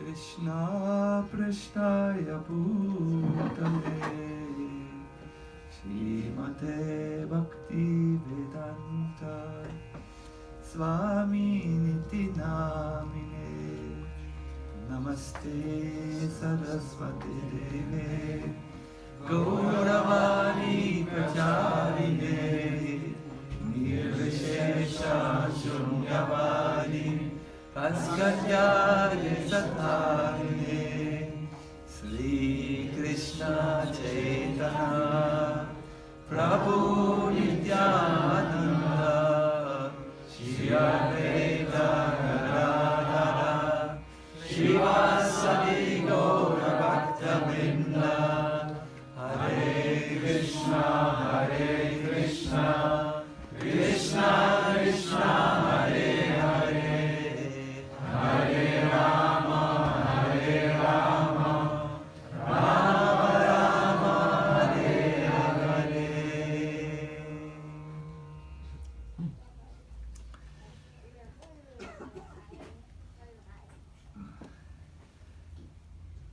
Krishna Prasthaya Bhutale Srimate Bhakti Vedanta Swami Niti Namine Namaste Saraswati Deve Gauravani Pracharine Nirvishesha Shunyavadi Paskatyare Satarine Sri Krishna Chaitanya Prabhu Nityananda Shri Advaita Gadadhara Shivasadi Gaura Bhakta Hare Krishna, Krishna Krishna, Hare Hare, Hare Rama, Rama Rama, Hare Hare.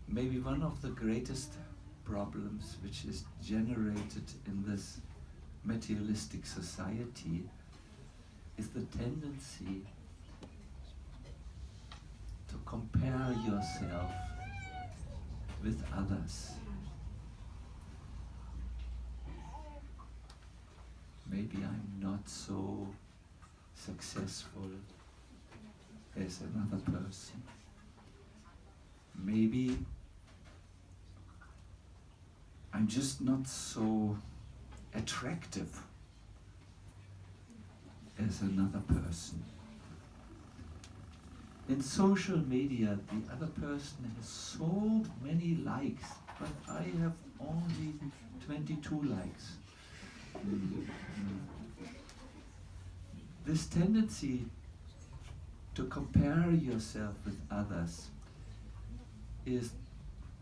Maybe one of the greatest problems which is generated in this materialistic society is the tendency to compare yourself with others. Maybe I'm not so successful as another person. Maybe I'm just not so attractive as another person. In social media, the other person has so many likes, but I have only 22 likes. This tendency to compare yourself with others is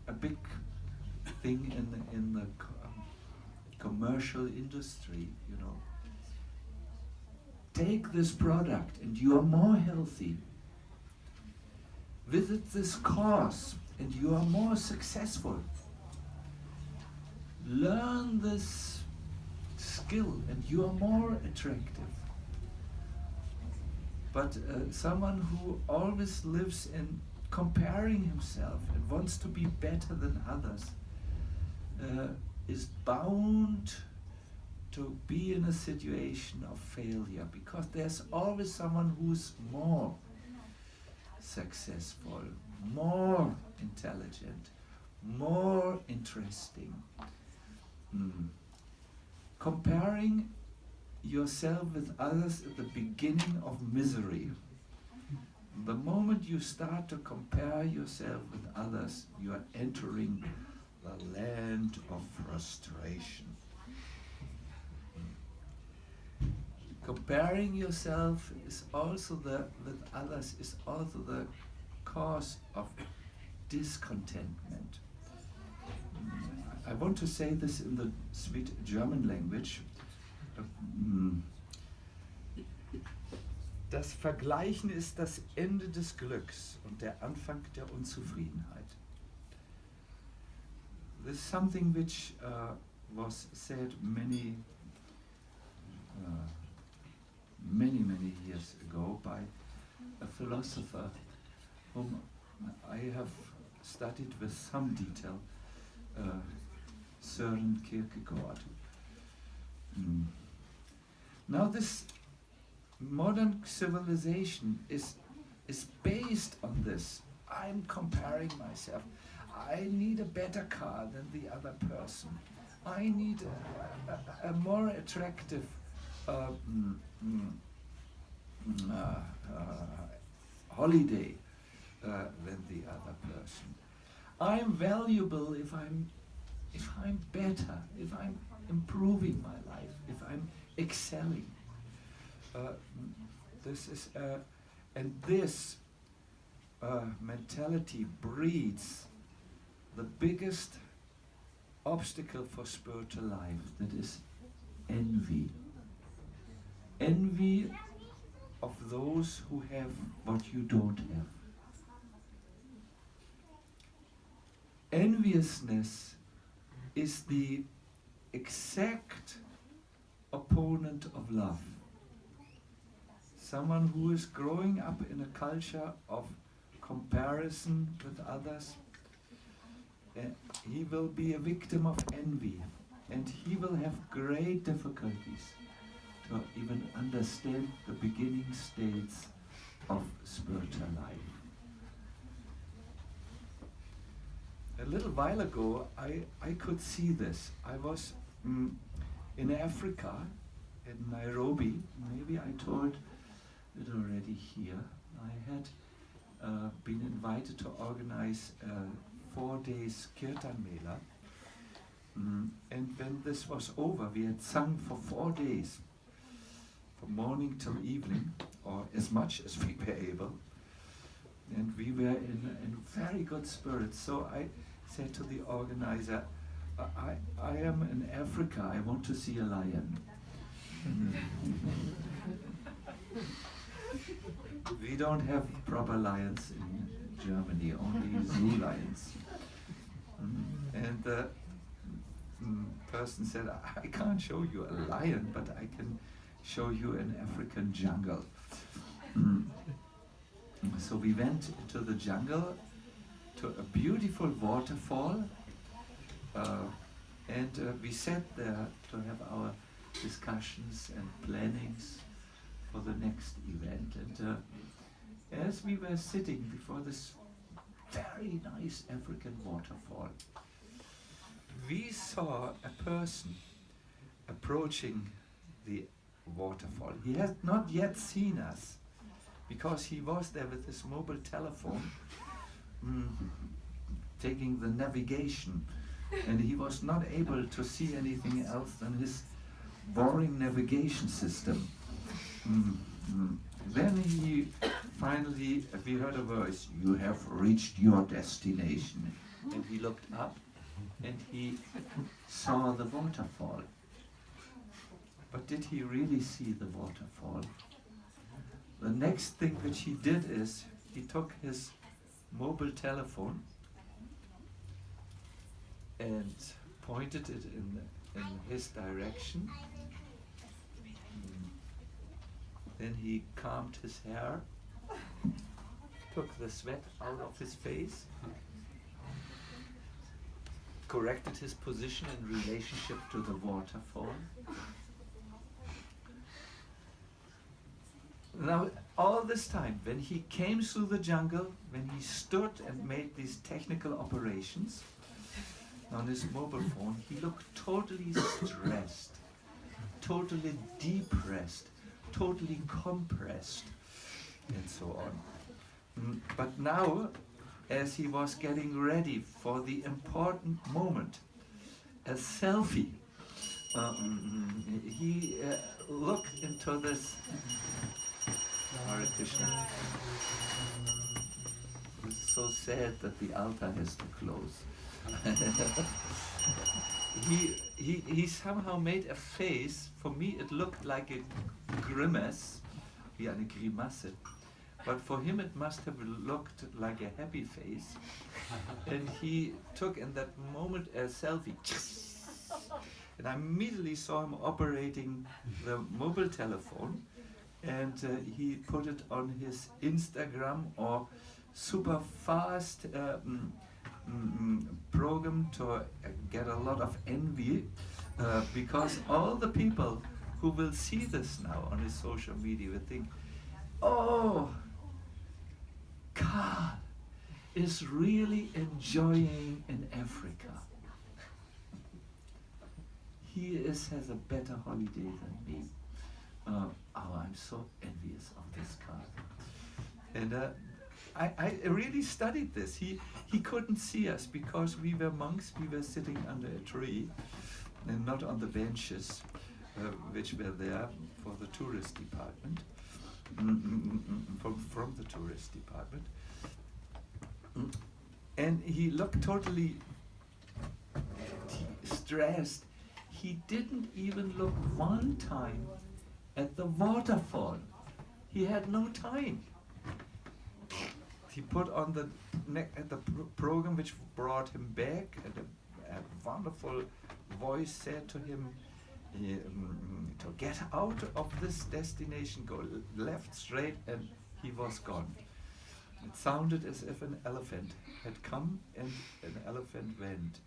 a big thing in the commercial industry, you know. Take this product and you are more healthy. Visit this course and you are more successful. Learn this skill and you are more attractive. But someone who always lives in comparing himself and wants to be better than others is bound to be in a situation of failure, because there's always someone who's more successful, more intelligent, more interesting. Comparing yourself with others is the beginning of misery. The moment you start to compare yourself with others, you are entering the land of frustration. Comparing yourself is also with others is also the cause of discontentment. I want to say this in the sweet German language. Das Vergleichen ist das Ende des Glücks und der Anfang der Unzufriedenheit. This is something which was said many years ago by a philosopher whom I have studied with some detail, Søren Kierkegaard. Now this modern civilization is based on this. I'm comparing myself. I need a better car than the other person. I need a more attractive holiday than the other person. I'm valuable if I'm better, if I'm improving my life, if I'm excelling. This mentality breeds the biggest obstacle for spiritual life, that is envy. Envy of those who have what you don't have. enviousness is the exact opponent of love. Someone who is growing up in a culture of comparison with others, he will be a victim of envy, and he will have great difficulties to even understand the beginning states of spiritual life. A little while ago, I could see this. I was in Africa, in Nairobi. Maybe I told it already here. I had been invited to organize 4 days Kirtan Mela. And when this was over, we had sung for 4 days, from morning till evening, or as much as we were able. And we were in very good spirits. So I said to the organizer, I am in Africa, I want to see a lion. We don't have proper lions in Germany, only zoo lions. And the person said, I can't show you a lion, but I can show you an African jungle. So we went into the jungle to a beautiful waterfall, and we sat there to have our discussions and plannings for the next event. And as we were sitting before this very nice African waterfall, we saw a person approaching the waterfall. He had not yet seen us, because he was there with his mobile telephone, taking the navigation, and he was not able to see anything else than his boring navigation system. Then he finally, we heard a voice, "You have reached your destination." And he looked up and he saw the waterfall. But did he really see the waterfall? The next thing which he did is, he took his mobile telephone and pointed it in his direction. Then he combed his hair, took the sweat out of his face, corrected his position in relationship to the waterfall. Now, all this time, when he came through the jungle, when he stood and made these technical operations on his mobile phone, he looked totally stressed, totally depressed, totally compressed, and so on. But now, as he was getting ready for the important moment, a selfie, he looked into this. Hare Krishna. It's so sad that the altar has to close. He somehow made a face. For me, it looked like a grimace, wie eine Grimasse. But for him, it must have looked like a happy face. And he took in that moment a selfie. And I immediately saw him operating the mobile telephone. And he put it on his Instagram or super fast program to get a lot of envy, because all the people who will see this now on his social media will think, oh, Carl is really enjoying in Africa. He has a better holiday than me. I'm so envious of this Carl. And I really studied this. He couldn't see us because we were monks. We were sitting under a tree and not on the benches which were there for the tourist department, from the tourist department. And he looked totally stressed. He didn't even look one time at the waterfall. He had no time. He put on the at the program which brought him back, and a wonderful voice said to him, to get out of this destination, go left straight, and he was gone. It sounded as if an elephant had come and an elephant went.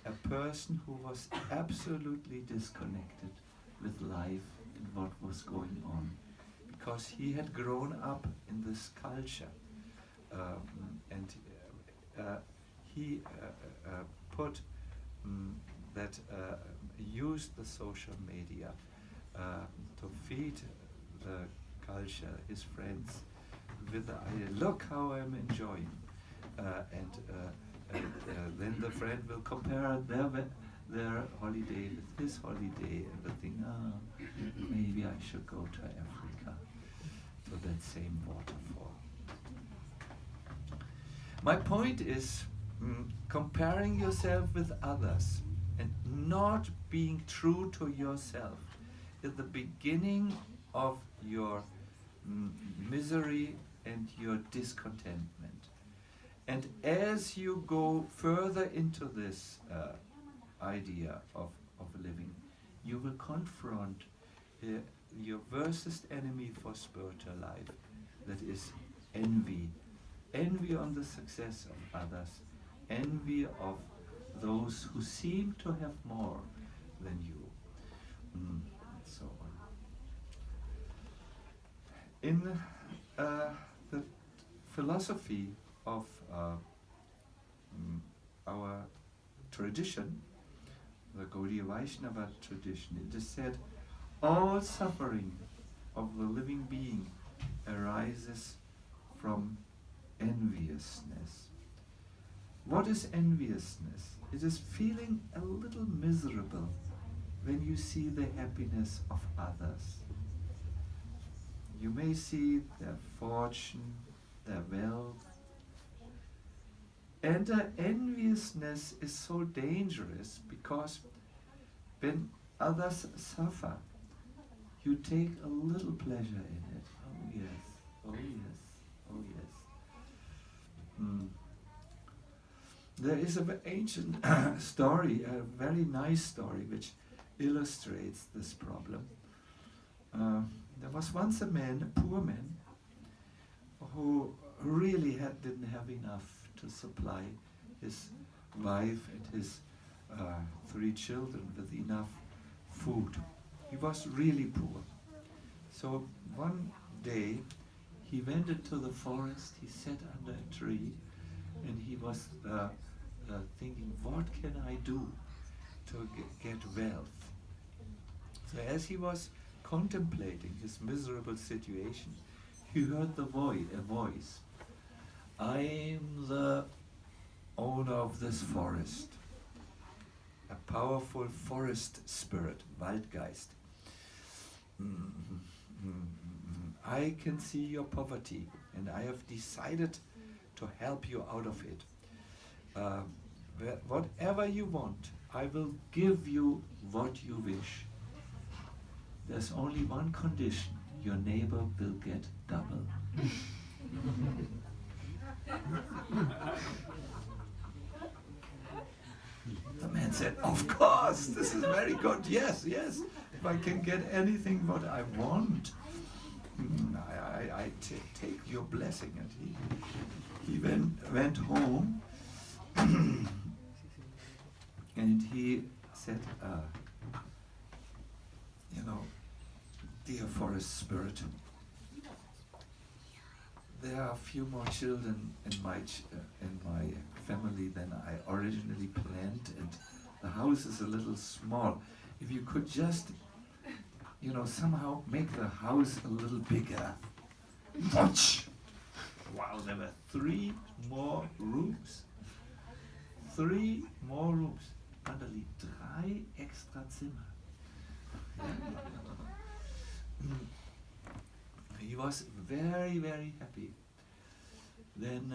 A person who was absolutely disconnected with life and what was going on, because he had grown up in this culture, and he put that used the social media to feed the culture, his friends, with the idea, look how I'm enjoying, and then the friend will compare their holiday with his holiday, and will think, maybe I should go to Africa, to that same waterfall. My point is, comparing yourself with others and not being true to yourself is the beginning of your misery and your discontentment. And as you go further into this idea of living, you will confront your worst enemy for spiritual life, that is envy. Envy on the success of others, envy of those who seem to have more than you, and so on. In the philosophy of our tradition, the Gaudiya Vaishnava tradition, it is said, all suffering of the living being arises from enviousness. What is enviousness? It is feeling a little miserable when you see the happiness of others. You may see their fortune, their wealth, and the enviousness is so dangerous because when others suffer, you take a little pleasure in it. Oh yes, oh yes, oh yes. There is an ancient story, a very nice story, which illustrates this problem. There was once a man, a poor man, who really didn't have enough to supply his wife and his 3 children with enough food. He was really poor. So one day he went into the forest, he sat under a tree, and he was thinking, what can I do to get wealth? So as he was contemplating his miserable situation, he heard a voice. I'm the owner of this forest, a powerful forest spirit, Waldgeist. I can see your poverty, and I have decided to help you out of it. Whatever you want, I will give you what you wish. There's only one condition: your neighbor will get double. The man said, of course, this is very good, yes, yes. If I can get anything what I want, I take your blessing. And he went home and he said, dear forest spirit, there are a few more children in my family than I originally planned, and the house is a little small. If you could just, somehow make the house a little bigger. Watch! Wow, there were 3 more rooms. 3 more rooms. Underly 3 extra Zimmer. He was very, very happy. Then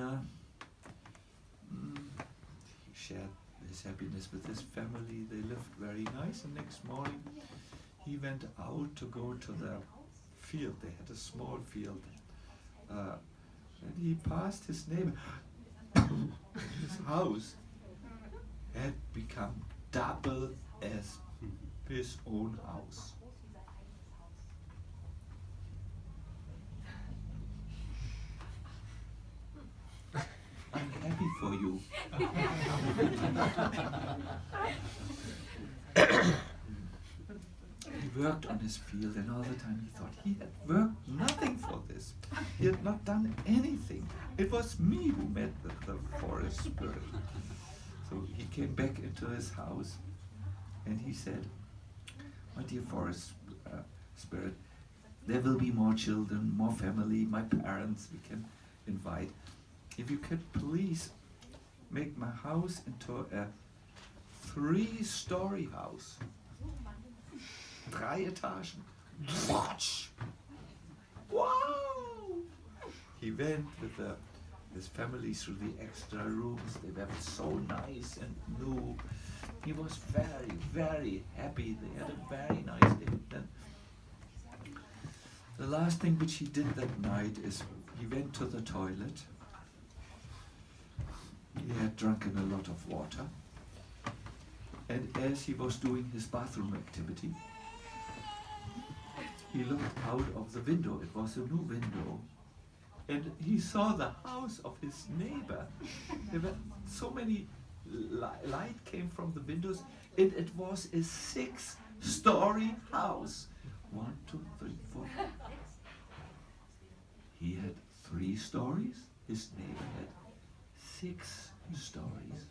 he shared his happiness with his family. They lived very nice. And next morning he went out to go to the field. They had a small field. And he passed his neighbor. his house had become double as his own house. I'm happy for you. He worked on his field, and all the time he thought he had worked nothing for this. He had not done anything. It was me who met the forest spirit. So he came back into his house and he said, "My dear forest spirit, there will be more children, more family, my parents we can invite. If you could please make my house into a 3-story house. 3 Etagen. Wow! He went with his family through the extra rooms. They were so nice and new. He was very, very happy. They had a very nice day. Then the last thing which he did that night is he went to the toilet. He had drunken a lot of water. And as he was doing his bathroom activity, he looked out of the window. It was a new window. And he saw the house of his neighbor. There were so many light came from the windows. And it was a 6-story house. 1, 2, 3, 4. He had 3 stories. His neighbor had 6 stories.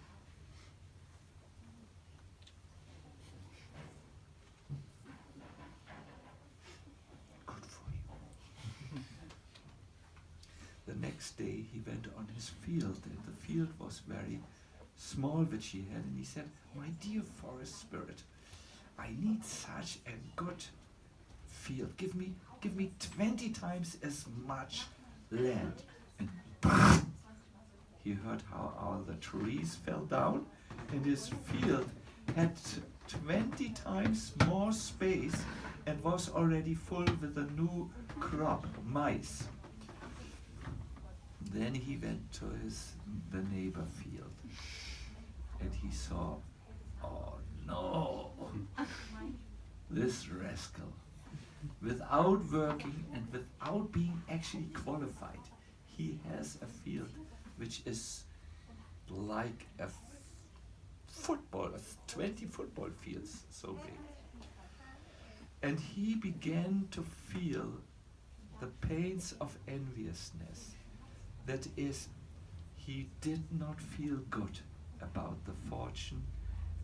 Good for you. The next day he went on his field, and the field was very small which he had, and he said, "My dear forest spirit, I need such a good field. Give me 20 times as much land." And he heard how all the trees fell down, and his field had 20 times more space and was already full with a new crop, mice. Then he went to the neighbor field, and he saw, oh no, this rascal, without working and without being actually qualified, he has a field which is like a football, 20 football fields so big. And he began to feel the pains of enviousness. That is, he did not feel good about the fortune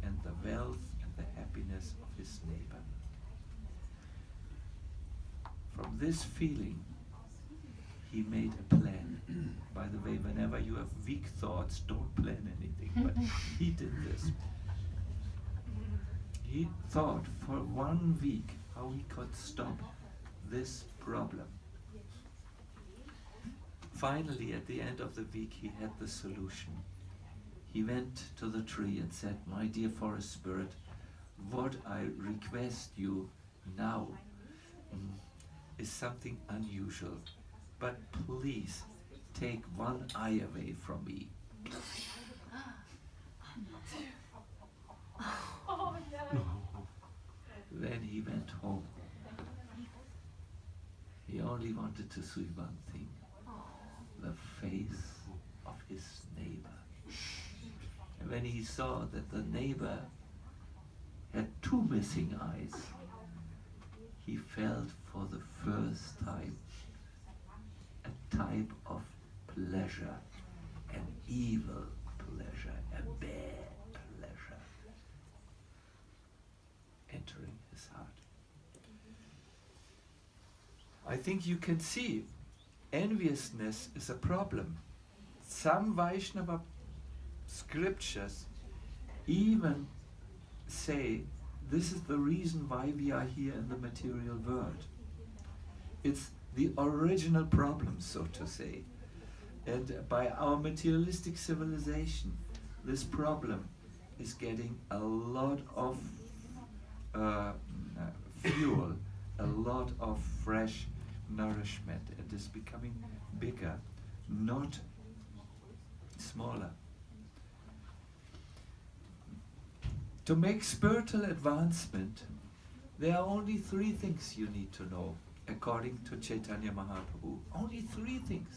and the wealth and the happiness of his neighbor. From this feeling, he made a plan. By the way, whenever you have weak thoughts, don't plan anything. But he did this. He thought for 1 week how he could stop this problem. Finally, at the end of the week, he had the solution. He went to the tree and said, "My dear forest spirit, what I request you now is something unusual, but please take 1 eye away from me." Oh, no. Then he went home. He only wanted to see one thing, the face of his neighbor. And when he saw that the neighbor had 2 missing eyes, he felt for the first time a type of pleasure, an evil pleasure, a bad pleasure entering his heart. I think you can see enviousness is a problem. Some Vaishnava scriptures even say this is the reason why we are here in the material world. It's the original problem, so to say. And by our materialistic civilization, this problem is getting a lot of fuel, a lot of fresh nourishment. It is becoming bigger, not smaller. To make spiritual advancement, there are only 3 things you need to know, according to Chaitanya Mahaprabhu. Only 3 things.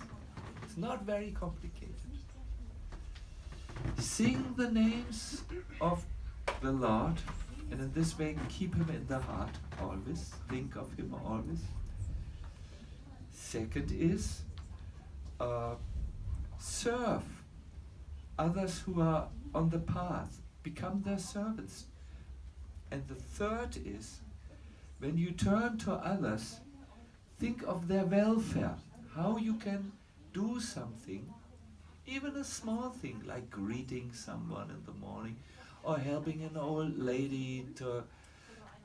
It's not very complicated. Sing the names of the Lord, and in this way keep him in the heart always. Think of him always. Second is serve others who are on the path. Become their servants. And the third is, when you turn to others, think of their welfare. How you can do something, even a small thing like greeting someone in the morning, or helping an old lady to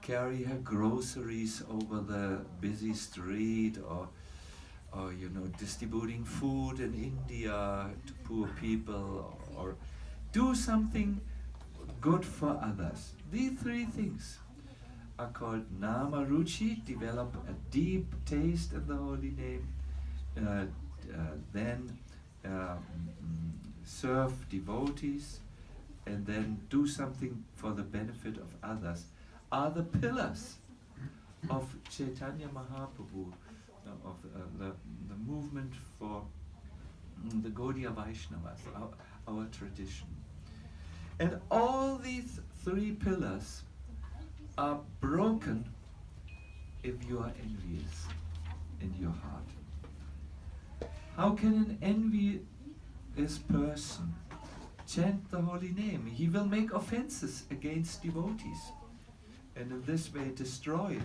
carry her groceries over the busy street, or you know, distributing food in India to poor people, or do something good for others. These 3 things are called Nama Ruchi, develop a deep taste in the holy name, then serve devotees, and then do something for the benefit of others, are the pillars of Chaitanya Mahaprabhu, of the movement for the Gaudiya Vaishnavas, our tradition. And all these 3 pillars are broken if you are envious in your heart. How can an envious person chant the holy name? He will make offenses against devotees, and in this way destroy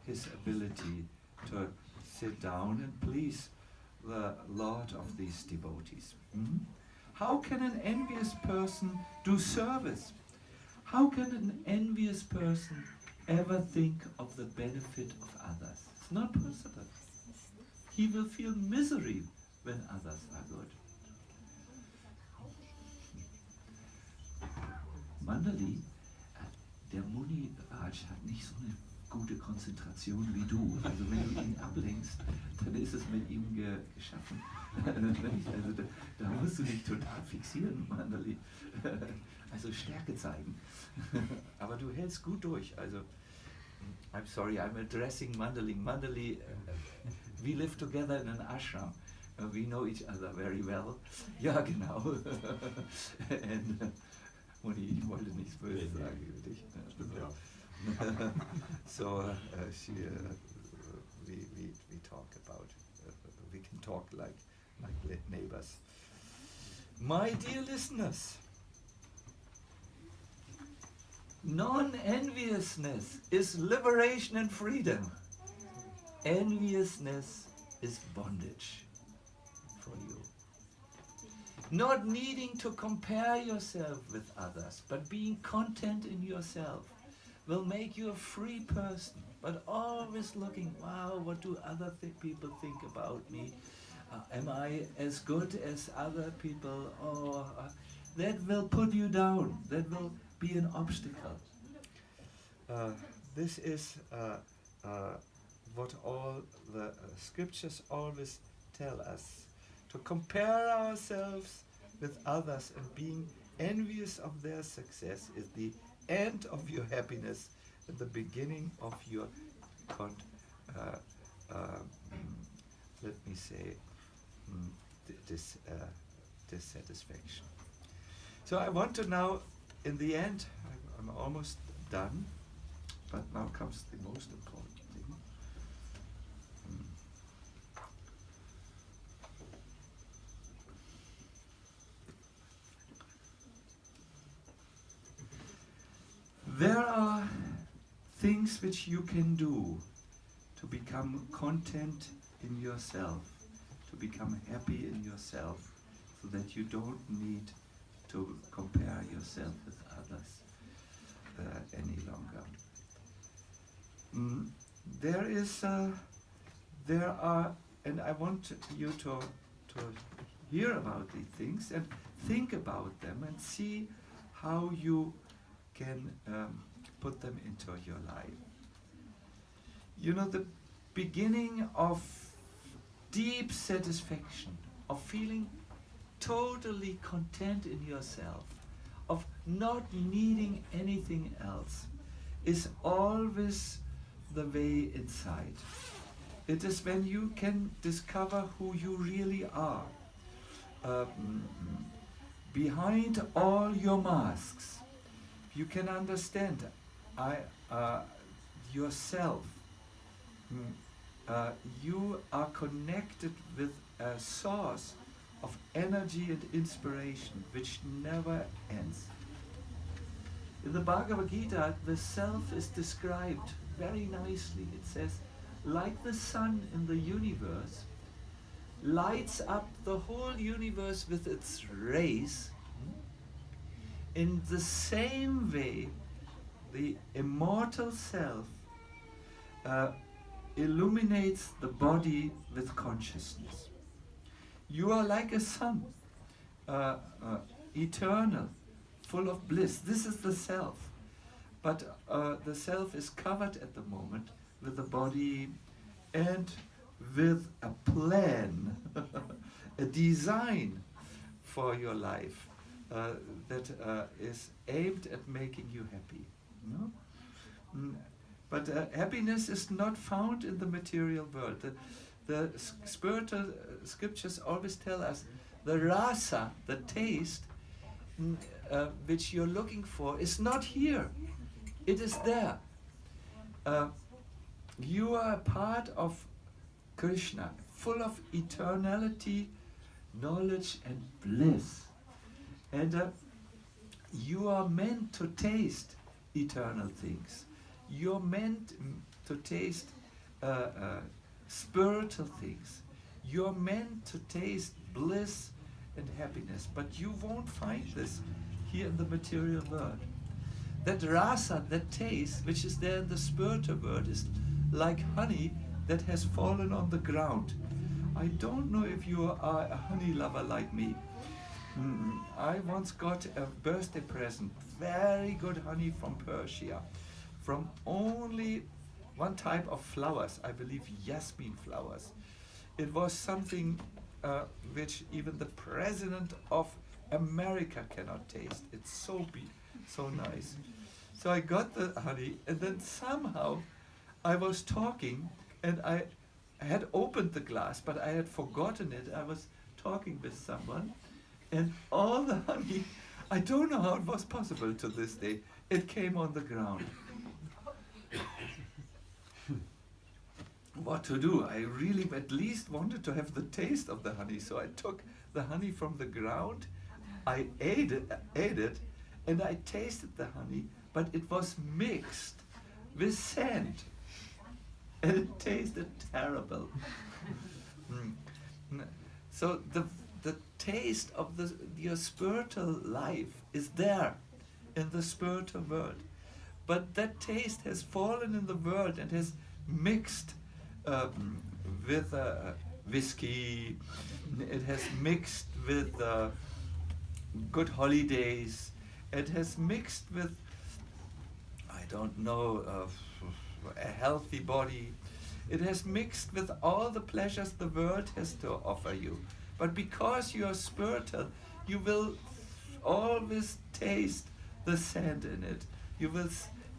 his ability to sit down and please the Lord of these devotees. How can an envious person do service? How can an envious person ever think of the benefit of others? It's not possible. He will feel misery when others are good. Mandali, der Muni Raj hat nicht so eine gute Konzentration wie du. Also wenn du ihn ablenkst, dann ist es mit ihm geschaffen. Also da musst du dich total fixieren, Mandali. Also Stärke zeigen. Aber du hältst gut durch. Also, I'm sorry, I'm addressing Mandali. Mandali, we live together in an ashram. We know each other very well. Ja, genau. And, Moni, ich wollte nichts Böses sagen über dich. Stimmt, ja. So we talk about we can talk like neighbors. My dear listeners, non-enviousness is liberation and freedom. Enviousness is bondage for you. Not needing to compare yourself with others, but being content in yourself will make you a free person, but always looking, wow, what do other people think about me? Am I as good as other people? Oh, that will put you down. That will be an obstacle. This is what all the scriptures always tell us. To compare ourselves with others and being envious of their success is the end of your happiness and the beginning of your dissatisfaction. So I want to now, in the end, I'm almost done, but now comes the most important thing. There are things which you can do to become content in yourself, to become happy in yourself, so that you don't need to compare yourself with others any longer. There are, and I want you to hear about these things and think about them and see how you can put them into your life. You know, the beginning of deep satisfaction, of feeling totally content in yourself, of not needing anything else, is always the way inside. It is when you can discover who you really are. Behind all your masks, you can understand yourself. You are connected with a source of energy and inspiration which never ends. In the Bhagavad Gita, the self is described very nicely. It says, like the sun in the universe lights up the whole universe with its rays, in the same way the immortal self illuminates the body with consciousness. You are like a sun, eternal, full of bliss. This is the self. But the self is covered at the moment with the body and with a plan, a design for your life that is aimed at making you happy. No? But happiness is not found in the material world. The spiritual scriptures always tell us the rasa, the taste, which you're looking for, is not here. It is there. You are a part of Krishna, full of eternality, knowledge and bliss. And you are meant to taste eternal things. You're meant to taste spiritual things. You're meant to taste bliss and happiness, but you won't find this here in the material world. That rasa, that taste, which is there in the spiritual world, is like honey that has fallen on the ground. I don't know if you are a honey lover like me. I once got a birthday present, very good honey from Persia, from only one type of flowers, I believe jasmine flowers. It was something which even the President of America cannot taste. It's so nice. So I got the honey, and then somehow I was talking, and I had opened the glass, but I had forgotten it. I was talking with someone, and all the honey, I don't know how it was possible to this day, it came on the ground. What to do? I really at least wanted to have the taste of the honey, so I took the honey from the ground, I ate it, and I tasted the honey, but it was mixed with sand, and it tasted terrible. So the taste of your spiritual life is there in the spiritual world, but that taste has fallen in the world and has mixed with whiskey. It has mixed with good holidays. It has mixed with, I don't know, a healthy body. It has mixed with all the pleasures the world has to offer you. But because you are spiritual, you will always taste the sand in it. You will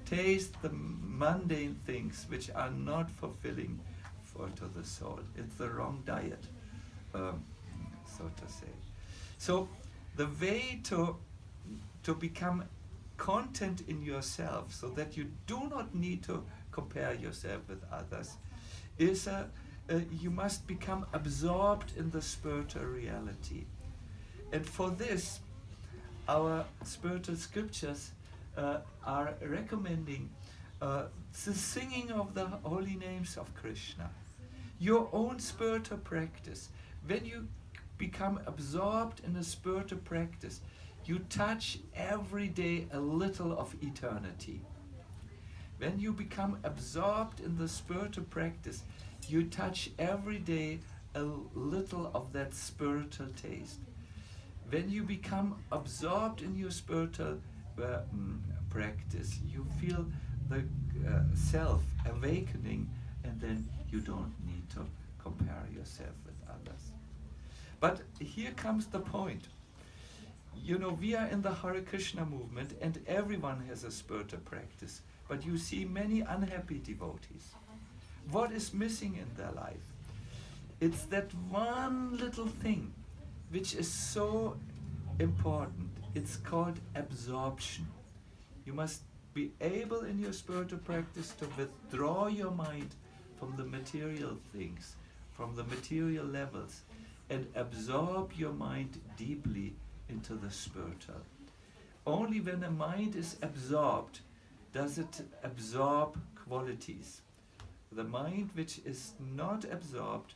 taste the mundane things which are not fulfilling to the soul. It's the wrong diet, so to say. So the way to become content in yourself, so that you do not need to compare yourself with others, is you must become absorbed in the spiritual reality. And for this, our spiritual scriptures are recommending the singing of the holy names of Krishna, your own spiritual practice. When you become absorbed in a spiritual practice, you touch every day a little of eternity. When you become absorbed in the spiritual practice, you touch every day a little of that spiritual taste. When you become absorbed in your spiritual practice, you feel the self awakening, and then you don't need to compare yourself with others. But here comes the point. You know, we are in the Hare Krishna movement and everyone has a spiritual practice. But you see many unhappy devotees. What is missing in their life? It's that one little thing which is so important. It's called absorption. You must be able in your spiritual practice to withdraw your mind from the material things, from the material levels, and absorb your mind deeply into the spiritual. Only when a mind is absorbed does it absorb qualities. The mind which is not absorbed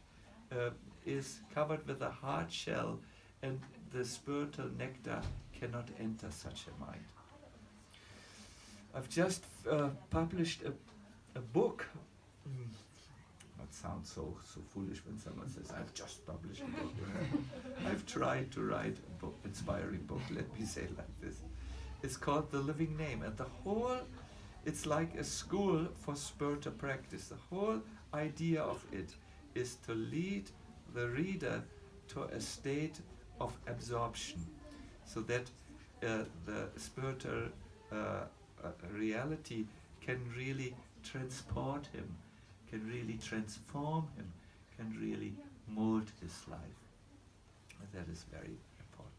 is covered with a hard shell, and the spiritual nectar cannot enter such a mind. I've just published a book. That sounds so foolish when someone says, I've just published a book. I've tried to write a book, inspiring book, let me say it like this. It's called The Living Name, and it's like a school for spiritual practice. The whole idea of it is to lead the reader to a state of absorption, so that the spiritual reality can really transport him, can really transform him, can really mold his life. And that is very important.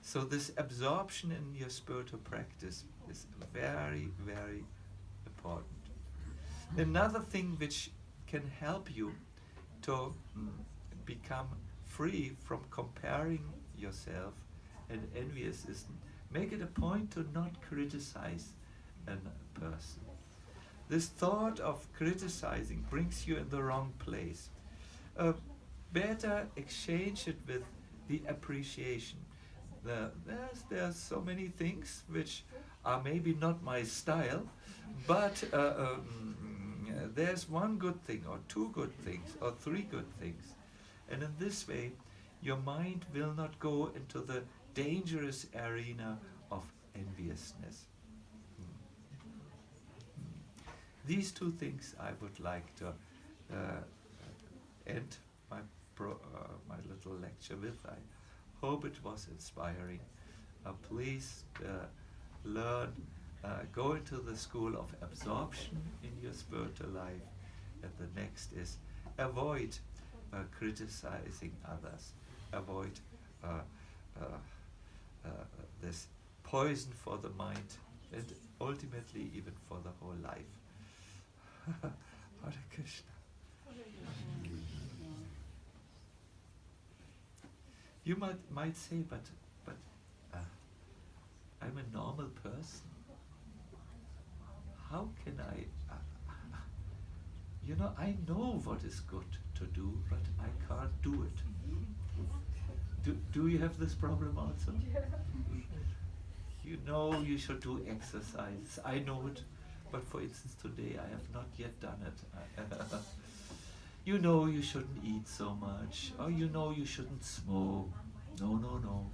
So this absorption in your spiritual practice is very, very important. Another thing which can help you to become free from comparing yourself and envious is make it a point to not criticize a person. This thought of criticizing brings you in the wrong place. Better exchange it with the appreciation. There's so many things which are maybe not my style, but there's one good thing, or two good things, or three good things. And in this way, your mind will not go into the dangerous arena of enviousness. These two things I would like to end my little lecture with. I hope it was inspiring. Please learn, go into the school of absorption in your spiritual life. And the next is avoid criticizing others. Avoid this poison for the mind and ultimately even for the whole life. Hare Krishna. You might say, but I'm a normal person. How can I? I know what is good to do, but I can't do it. Do you have this problem also? You know you should do exercise. I know it, but for instance today I have not yet done it. You know you shouldn't eat so much, or you know you shouldn't smoke. No.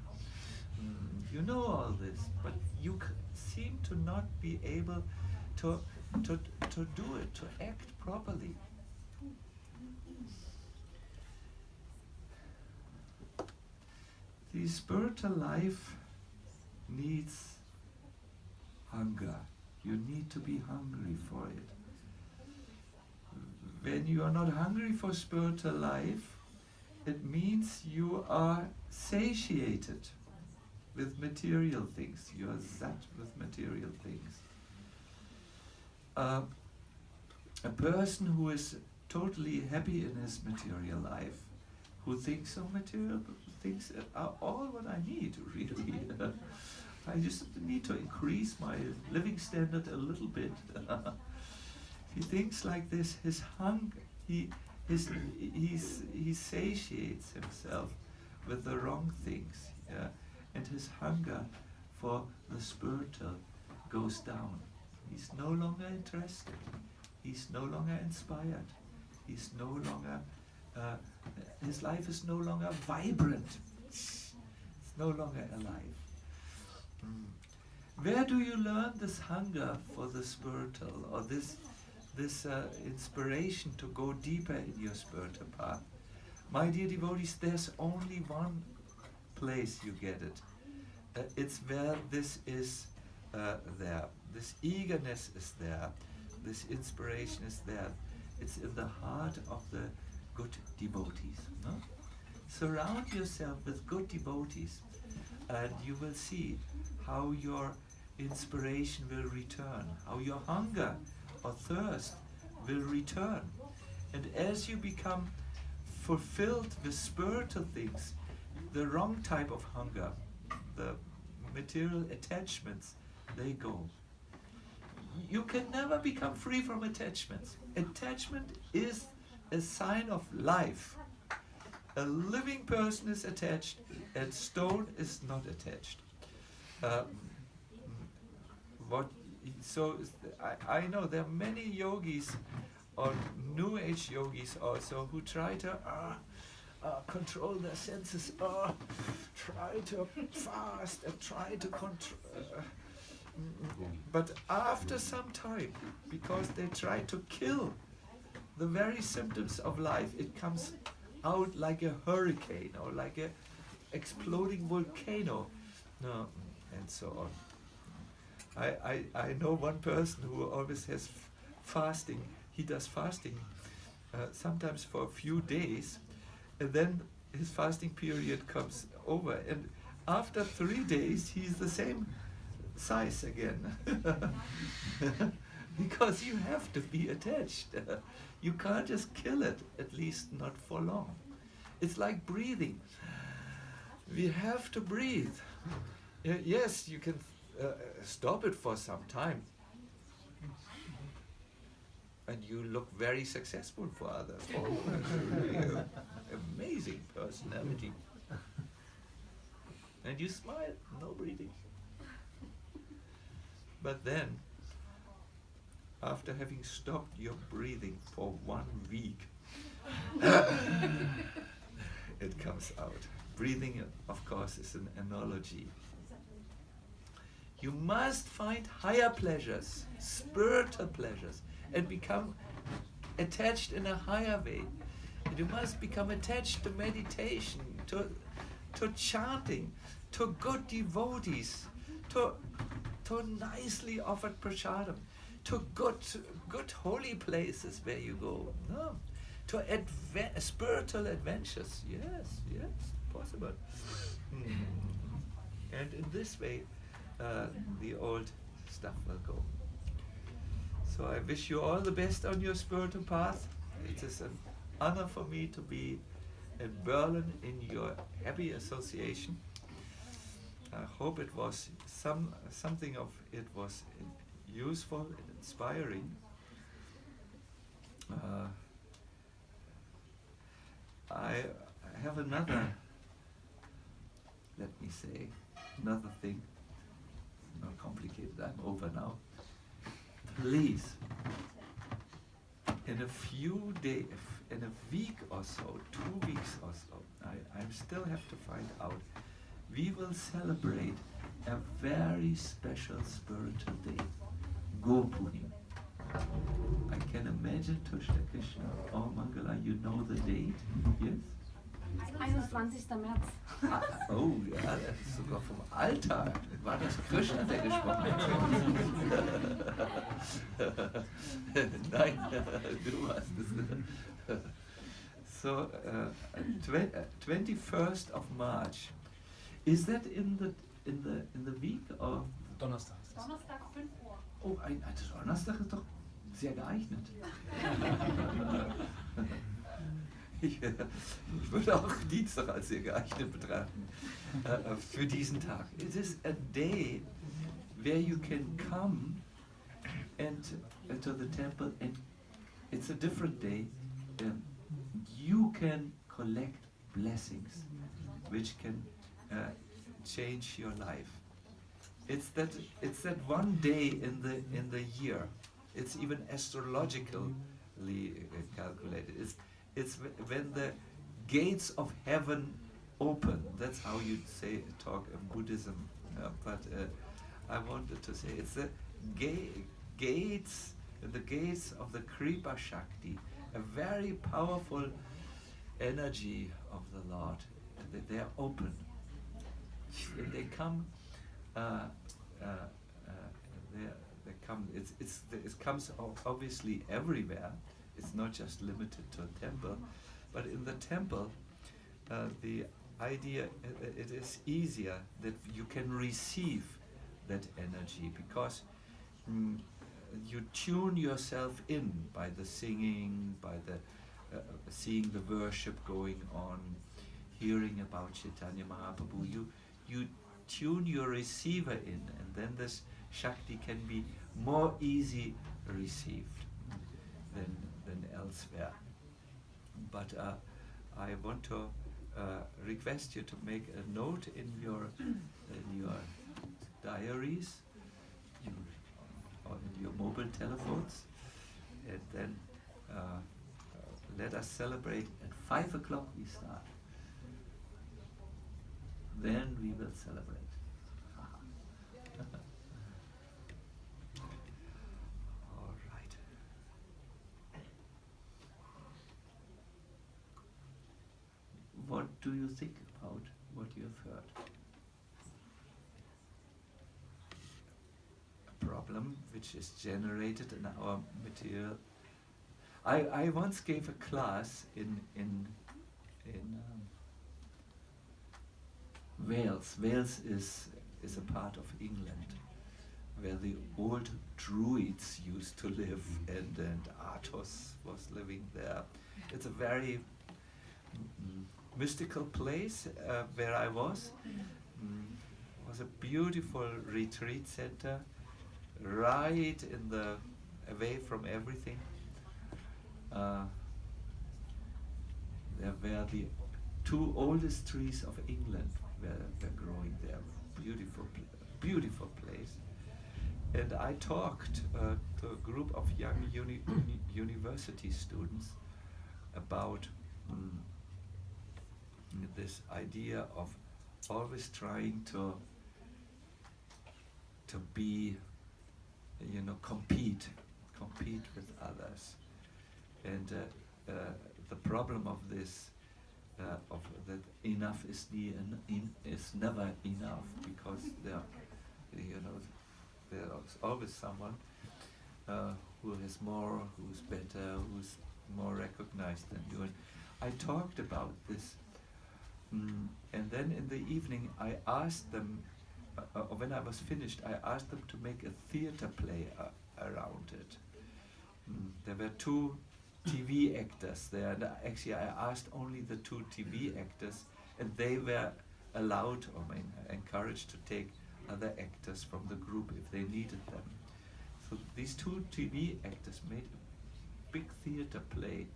You know all this, but you seem to not be able to do it, to act properly. The spiritual life needs hunger. You need to be hungry for it. When you are not hungry for spiritual life, it means you are satiated with material things. You are zat with material things. A person who is totally happy in his material life, who thinks of material things are all what I need, really. I just need to increase my living standard a little bit. He thinks like this. His hunger, he satiates himself with the wrong things, and his hunger for the spiritual goes down. He's no longer interested. He's no longer inspired. He's no longer. His life is no longer vibrant. It's no longer alive. Where do you learn this hunger for the spiritual, or this inspiration to go deeper in your spiritual path? My dear devotees, there's only one place you get it. It's where this is there. This eagerness is there. This inspiration is there. It's in the heart of the good devotees. No? Surround yourself with good devotees, and you will see how your inspiration will return, how your hunger or thirst will return. And as you become fulfilled with spiritual things, the wrong type of hunger, the material attachments, they go. You can never become free from attachments. Attachment is a sign of life. A living person is attached, and stone is not attached. I know there are many yogis, or New Age yogis also, who try to control their senses, try to fast and try to control. But after some time, because they try to kill the very symptoms of life, it comes out like a hurricane or like a exploding volcano, and so on. I know one person who always has fasting. He does fasting sometimes for a few days, and then his fasting period comes over, and after 3 days he's the same size again. Because you have to be attached. You can't just kill it, at least not for long. It's like breathing. We have to breathe. Yes, you can stop it for some time, and you look very successful for others. Oh, really amazing personality. And you smile, no breathing. But then, after having stopped your breathing for 1 week, it comes out. Breathing, of course, is an analogy. You must find higher pleasures, spiritual pleasures, and become attached in a higher way. And you must become attached to meditation, to chanting, to good devotees, to nicely offered prasadam, to good holy places where you go, no, to spiritual adventures. Yes, possible. And in this way, the old stuff will go. So I wish you all the best on your spiritual path. It is an honor for me to be in Berlin in your happy association. I hope it was something of it was useful and inspiring. I have another thing. Not complicated. I'm over now. Please, in a few days, in a week or so, 2 weeks or so, I still have to find out. We will celebrate a very special spiritual day, Gopuni. I can imagine Tushta Krishna or Mangala, you know the date, yes? 21. März. Oh ja, das ist sogar vom Alter. War das Krishna, der gesprochen hat? Nein, du warst es. So, 21st of March. Is that in the week or? Donnerstag. Donnerstag 5 Uhr. Oh, ein Donnerstag ist doch sehr geeignet. Ich würde auch Dienstag als sehr geeignet betrachten für diesen Tag. It is a day where you can come and to the temple, and it's a different day. You can collect blessings which can change your life. It's that one day in the year. It's even astrologically calculated. It's when the gates of heaven open. That's how you talk in Buddhism. But I wanted to say it's the gates of the Kripa Shakti, a very powerful energy of the Lord. They are open. And they come. They come. It comes obviously everywhere. It's not just limited to a temple, but in the temple, the idea it is easier that you can receive that energy because you tune yourself in by the singing, by the seeing the worship going on, hearing about Chaitanya Mahaprabhu. You tune your receiver in, and then this Shakti can be more easy received than elsewhere. But I want to request you to make a note in your diaries, or in your mobile telephones, and then let us celebrate at 5 o'clock. We start. Then we will celebrate. All right. What do you think about what you have heard? A problem which is generated in our material. I once gave a class in Wales. Wales is a part of England where the old Druids used to live, and Athos was living there. It's a very mystical place where I was. It was a beautiful retreat center, right in the away from everything. There were the 2 oldest trees of England were growing there. Beautiful place. And I talked to a group of young university students about this idea of always trying to be, compete with others. And the problem of this, of that enough is never enough, because there's always someone who has more, who's better, who's more recognized than you. And I talked about this, and then in the evening I asked them, when I was finished, I asked them to make a theater play around it. There were 2 TV actors there, and actually I asked only the 2 TV actors, and they were allowed, encouraged to take other actors from the group if they needed them. So these 2 TV actors made a big theater play,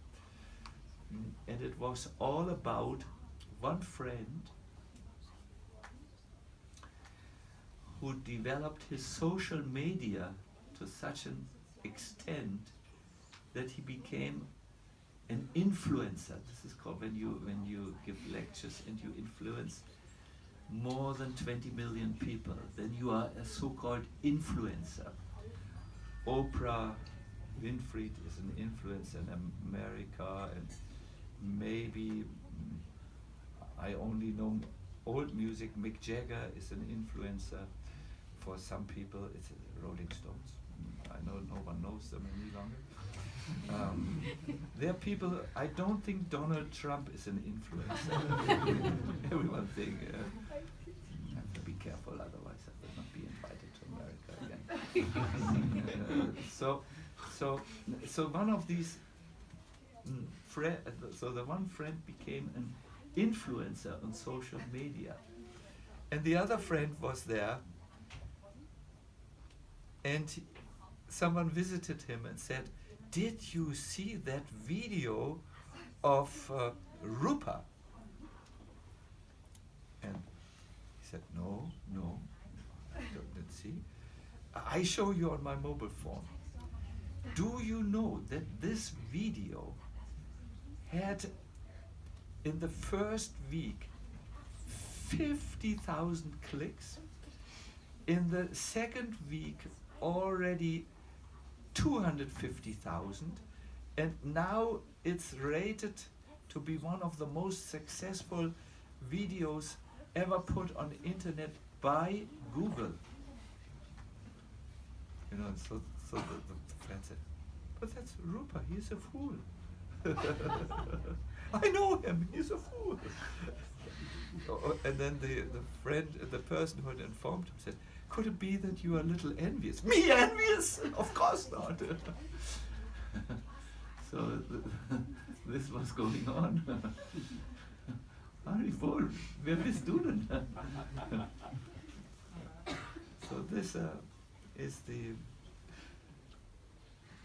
and it was all about one friend who developed his social media to such an extent that he became an influencer. This is called when you give lectures and you influence more than 20 million people, then you are a so-called influencer. Oprah Winfrey is an influencer in America, and maybe I only know old music. Mick Jagger is an influencer. For some people, it's Rolling Stones. I know no one knows them any longer. There are people. I don't think Donald Trump is an influencer. Everyone think. I have to be careful, otherwise I will not be invited to America again. So one of these so the one friend became an influencer on social media, and the other friend was there, and someone visited him and said, "Did you see that video of Rupa?" And he said, No, I didn't see. I show you on my mobile phone. Do you know that this video had, in the first week, 50,000 clicks? In the second week, already 250,000, and now it's rated to to be one of the most successful videos ever put on the internet by Google. You know, so the friend said, but that's Rupa, he's a fool. I know him, he's a fool. And then the person who had informed him said, could it be that you are a little envious? Me envious? Of course not. So this was going on. Harifol, wer bist du denn? So this is the,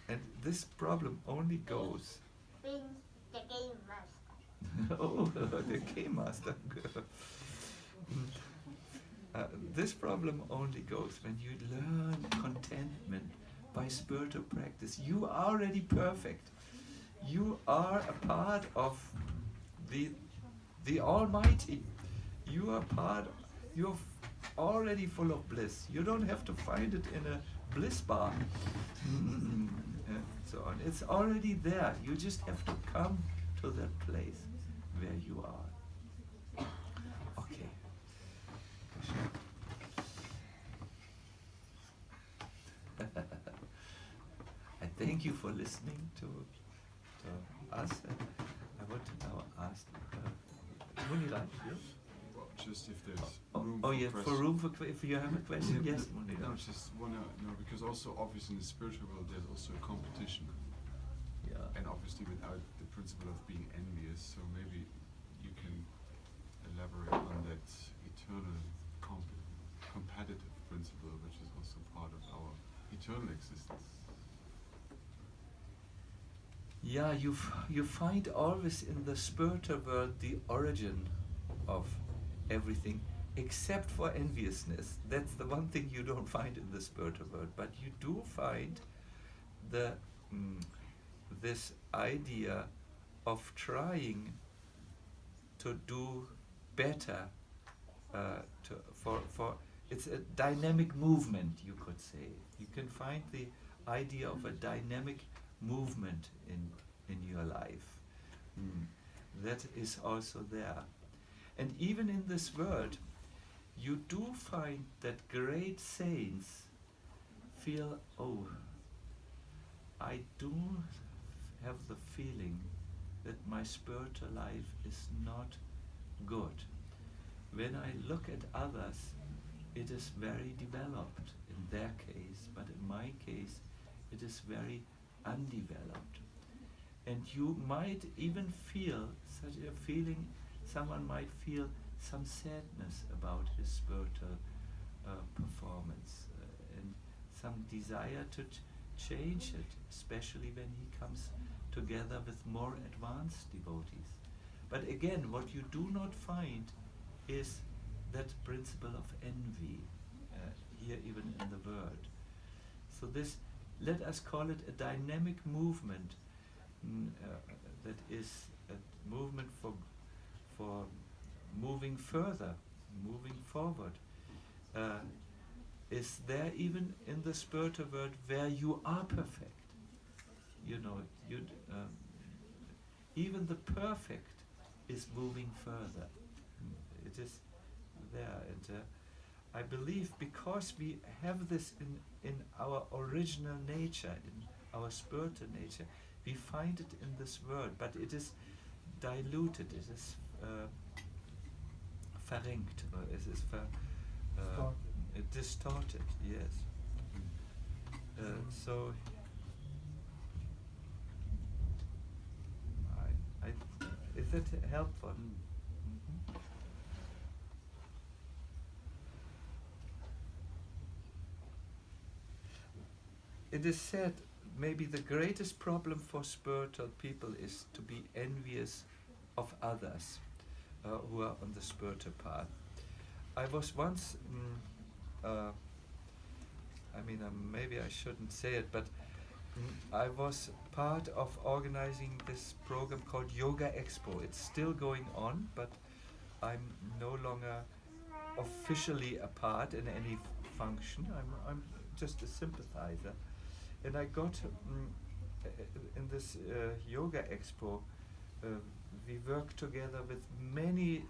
and this problem only goes. The game master. Oh, the game master. This problem only goes when you learn contentment by spiritual practice. You are already perfect. You are a part of the Almighty. You are you're already full of bliss. You don't have to find it in a bliss bar. And so on. It's already there. You just have to come to that place where you are. Okay. I thank you for listening to us. I want to now ask Munira. Just if there's room for for for room for if you have a question, yeah, yes, Munira. No, just wanna know, because also obviously in the spiritual world there's also a competition. Yeah. And obviously without the principle of being envious, so maybe you can elaborate on that eternal competitive principle, which is also part of our eternal existence. Yeah, you find always in the spiritual world the origin of everything, except for enviousness. That's the one thing you don't find in the spiritual world. But you do find the this idea of trying to do better. For it's a dynamic movement, you could say. You can find the idea of a dynamic movement in your life. That is also there. And even in this world, you do find that great saints feel, oh, I do have the feeling that my spiritual life is not good. When I look at others, it is very developed in their case, but in my case, it is very undeveloped. And you might even feel such a feeling, someone might feel some sadness about his spiritual performance and some desire to change it, especially when he comes together with more advanced devotees. But again, what you do not find is that principle of envy here even in the world. So this, let us call it a dynamic movement that is a movement for moving further, moving forward. Is there even in the spiritual world where you are perfect? You know, even the perfect is moving further. It is there, and I believe because we have this in our original nature, in our spiritual nature, we find it in this world, but it is diluted, it is verrenkt, or it is distorted, yes. So is that helpful? Mm-hmm. It is said maybe the greatest problem for spiritual people is to be envious of others who are on the spiritual path. I was once, maybe I shouldn't say it, but I was part of organizing this program called Yoga Expo. It's still going on, but I'm no longer officially a part in any function. I'm just a sympathizer. And I got in this Yoga Expo we work together with many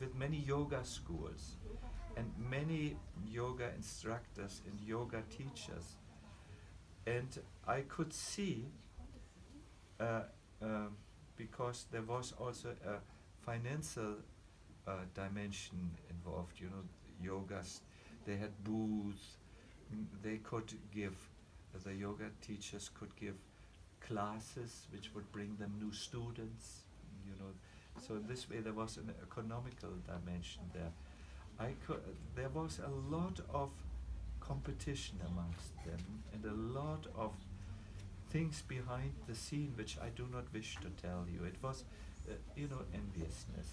with many yoga schools and many yoga instructors and yoga teachers. And I could see, because there was also a financial dimension involved, yogas, they had booths, they could give, the yoga teachers could give classes which would bring them new students, so in this way there was an economical dimension there. There was a lot of competition amongst them and a lot of things behind the scene which I do not wish to tell you. It was, enviousness.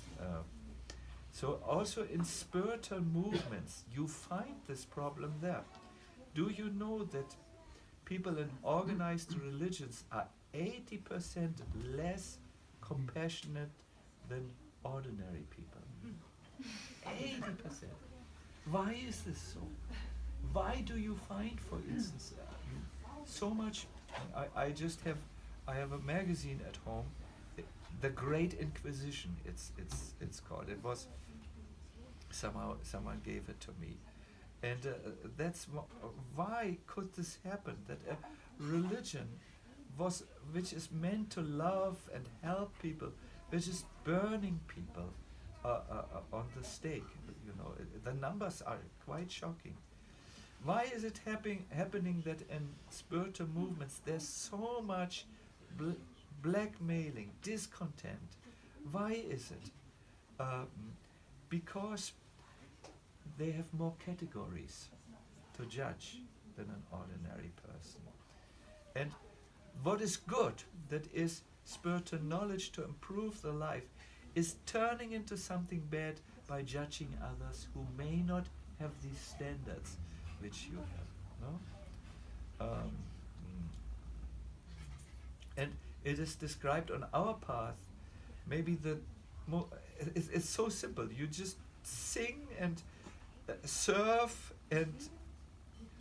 So also in spiritual movements, you find this problem there. Do you know that people in organized religions are 80% less compassionate than ordinary people? 80%. Why is this so? Why do you find, for instance, so much? I have a magazine at home, The Great Inquisition. It's called. It was someone gave it to me, and that's why could this happen? That a religion which is meant to love and help people, which is burning people on the stake. The numbers are quite shocking. Why is it happening that in spiritual movements there's so much blackmailing, discontent? Why is it? Because they have more categories to judge than an ordinary person. And what is good, that is spiritual knowledge to improve the life, is turning into something bad by judging others who may not have these standards which you have. No? And it is described on our path, maybe it's so simple. You just sing and serve and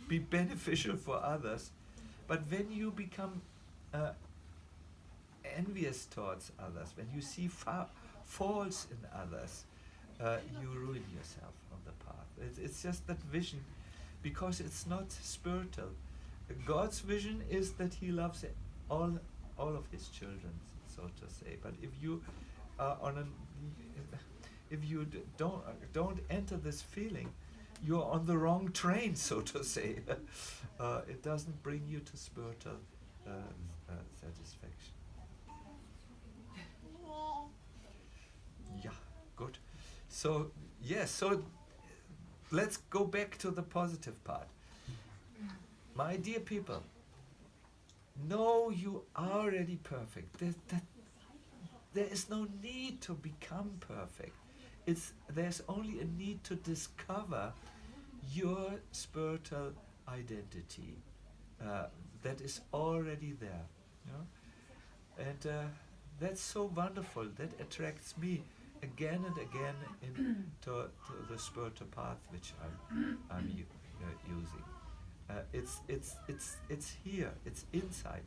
be beneficial for others. But when you become envious towards others, when you see faults in others, you ruin yourself on the path. It's just that vision, because it's not spiritual. God's vision is that He loves all of His children, so to say. But if you don't enter this feeling, you're on the wrong train, so to say. It doesn't bring you to spiritual satisfaction. Yeah, good. So yes, so let's go back to the positive part. My dear people, know you are already perfect. There is no need to become perfect. There's only a need to discover your spiritual identity that is already there. And that's so wonderful. That attracts me again and again to the spiritual path which I'm using. It's here. It's inside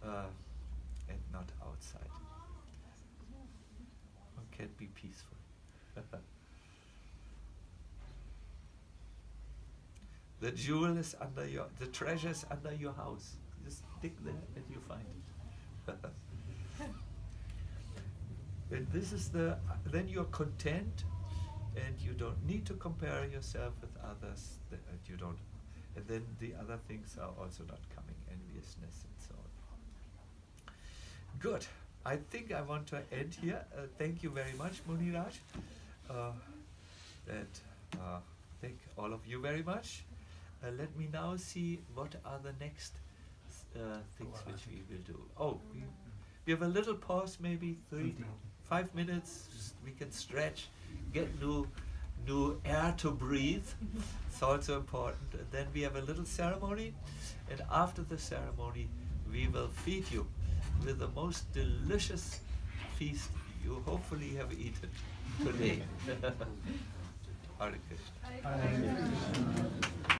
and not outside. One can be peaceful. The jewel is the treasure is under your house. Just dig there and you find it. And this is then you're content, and you don't need to compare yourself with others. And then the other things are also not coming, enviousness and so on. Good. I think I want to end here. Thank you very much, Muniraj. And thank all of you very much. Let me now see what are the next things which we will do. Oh, we have a little pause, maybe 5 minutes. We can stretch, get new air to breathe. It's also important. And then we have a little ceremony, and after the ceremony, we will feed you with the most delicious feast you hopefully have eaten today. Hare Krishna.